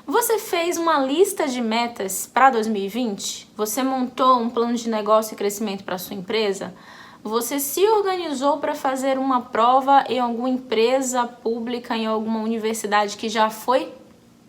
Você fez uma lista de metas para 2020? Você montou um plano de negócio e crescimento para sua empresa? Você se organizou para fazer uma prova em alguma empresa pública, em alguma universidade que já foi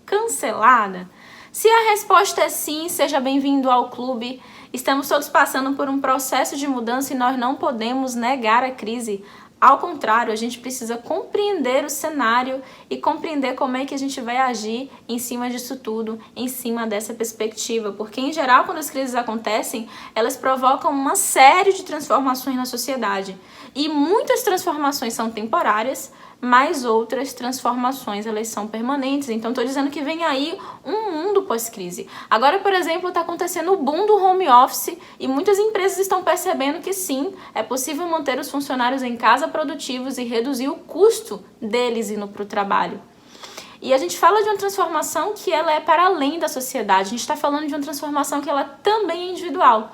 cancelada? Se a resposta é sim, seja bem-vindo ao clube. Estamos todos passando por um processo de mudança e nós não podemos negar a crise. Ao contrário, a gente precisa compreender o cenário e compreender como é que a gente vai agir em cima disso tudo, em cima dessa perspectiva. Porque, em geral, quando as crises acontecem, elas provocam uma série de transformações na sociedade. E muitas transformações são temporárias, mas outras transformações elas são permanentes. Então, estou dizendo que vem aí um mundo pós-crise. Agora, por exemplo, está acontecendo o boom do home office e muitas empresas estão percebendo que sim, é possível manter os funcionários em casa produtivos e reduzir o custo deles indo para o trabalho. E a gente fala de uma transformação que ela é para além da sociedade. A gente está falando de uma transformação que ela também é individual.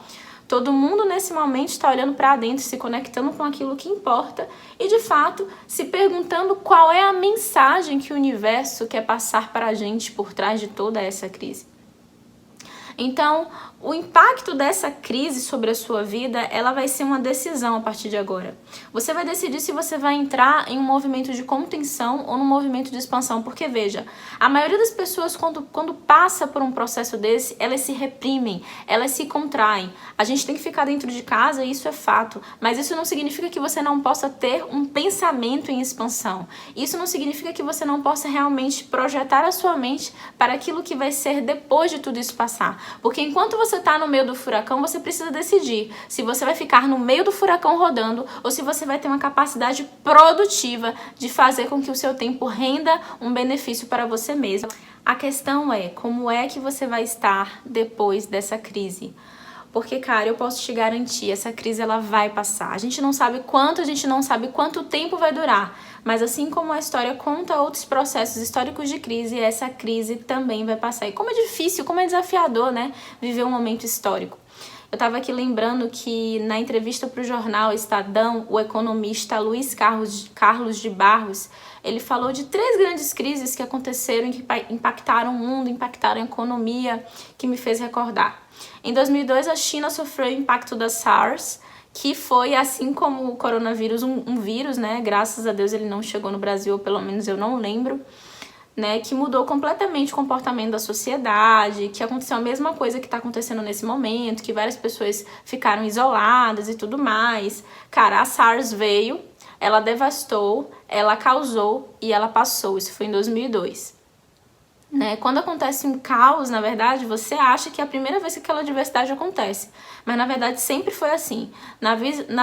Todo mundo nesse momento está olhando para dentro, se conectando com aquilo que importa e, de fato, se perguntando qual é a mensagem que o universo quer passar para a gente por trás de toda essa crise. Então, o impacto dessa crise sobre a sua vida, ela vai ser uma decisão a partir de agora. Você vai decidir se você vai entrar em um movimento de contenção ou num movimento de expansão. Porque, veja, a maioria das pessoas, quando passa por um processo desse, elas se reprimem, elas se contraem. A gente tem que ficar dentro de casa, e isso é fato. Mas isso não significa que você não possa ter um pensamento em expansão. Isso não significa que você não possa realmente projetar a sua mente para aquilo que vai ser depois de tudo isso passar. Porque enquanto você está no meio do furacão, você precisa decidir se você vai ficar no meio do furacão rodando ou se você vai ter uma capacidade produtiva de fazer com que o seu tempo renda um benefício para você mesmo. A questão é, como é que você vai estar depois dessa crise? Porque, cara, eu posso te garantir, essa crise ela vai passar. A gente não sabe quanto tempo vai durar. Mas assim como a história conta outros processos históricos de crise, essa crise também vai passar. E como é difícil, como é desafiador, né? Viver um momento histórico. Eu estava aqui lembrando que na entrevista para o jornal Estadão, o economista Luiz Carlos de Barros, ele falou de 3 grandes crises que aconteceram e que impactaram o mundo, impactaram a economia, que me fez recordar. Em 2002, a China sofreu o impacto da SARS, que foi, assim como o coronavírus, um vírus, né? Graças a Deus ele não chegou no Brasil, ou pelo menos eu não lembro, né? Que mudou completamente o comportamento da sociedade, que aconteceu a mesma coisa que está acontecendo nesse momento, que várias pessoas ficaram isoladas e tudo mais. Cara, a SARS veio, ela devastou, ela causou e ela passou. Isso foi em 2002. Né? Quando acontece um caos, na verdade, você acha que é a primeira vez que aquela adversidade acontece. Mas, na verdade, sempre foi assim. Na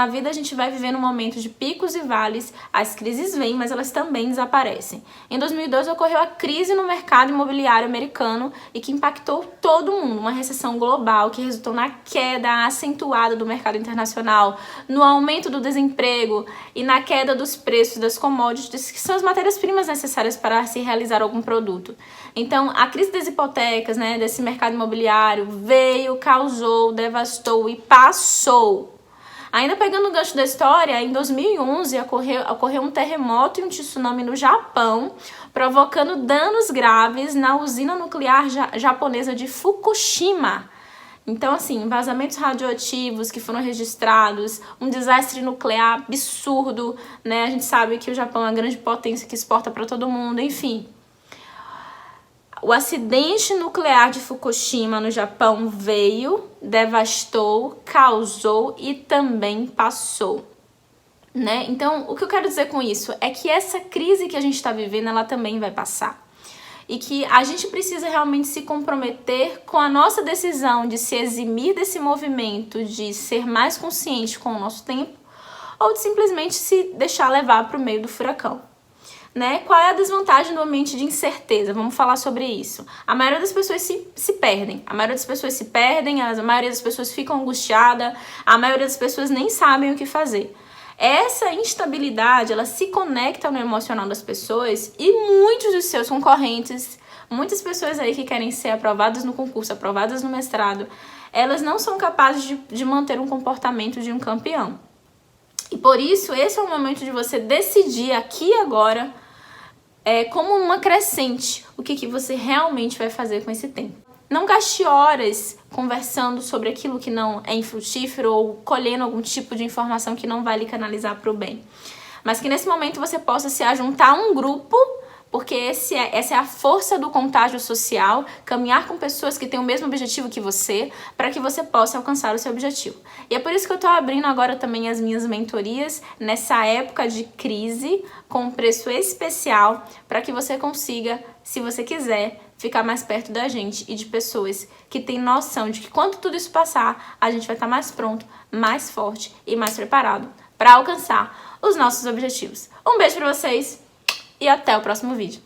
vida, a gente vai vivendo um momento de picos e vales. As crises vêm, mas elas também desaparecem. Em 2002, ocorreu a crise no mercado imobiliário americano e que impactou todo mundo. Uma recessão global que resultou na queda acentuada do mercado internacional, no aumento do desemprego e na queda dos preços das commodities, que são as matérias-primas necessárias para se realizar algum produto. Então, a crise das hipotecas, né, desse mercado imobiliário, veio, causou, devastou e passou. Ainda pegando o gancho da história, em 2011 ocorreu um terremoto e um tsunami no Japão, provocando danos graves na usina nuclear japonesa de Fukushima. Então, assim, vazamentos radioativos que foram registrados, um desastre nuclear absurdo, né? A gente sabe que o Japão é uma grande potência que exporta para todo mundo, enfim. O acidente nuclear de Fukushima no Japão veio, devastou, causou e também passou, né? Então, o que eu quero dizer com isso é que essa crise que a gente está vivendo, ela também vai passar. E que a gente precisa realmente se comprometer com a nossa decisão de se eximir desse movimento, de ser mais consciente com o nosso tempo, ou de simplesmente se deixar levar para o meio do furacão. Né? Qual é a desvantagem do ambiente de incerteza? Vamos falar sobre isso. A maioria das pessoas se perdem. A maioria das pessoas se perdem, a maioria das pessoas ficam angustiadas, a maioria das pessoas nem sabem o que fazer. Essa instabilidade, ela se conecta no emocional das pessoas e muitos dos seus concorrentes, muitas pessoas aí que querem ser aprovadas no concurso, aprovadas no mestrado, elas não são capazes de manter um comportamento de um campeão. E por isso, esse é o momento de você decidir aqui e agora como uma crescente o que você realmente vai fazer com esse tempo. Não gaste horas conversando sobre aquilo que não é infrutífero ou colhendo algum tipo de informação que não vai lhe canalizar para o bem. Mas que nesse momento você possa se ajuntar a um grupo, porque essa é a força do contágio social, caminhar com pessoas que têm o mesmo objetivo que você, para que você possa alcançar o seu objetivo. E é por isso que eu estou abrindo agora também as minhas mentorias, nessa época de crise, com um preço especial, para que você consiga, se você quiser, ficar mais perto da gente e de pessoas que têm noção de que quando tudo isso passar, a gente vai estar mais pronto, mais forte e mais preparado para alcançar os nossos objetivos. Um beijo para vocês! E até o próximo vídeo.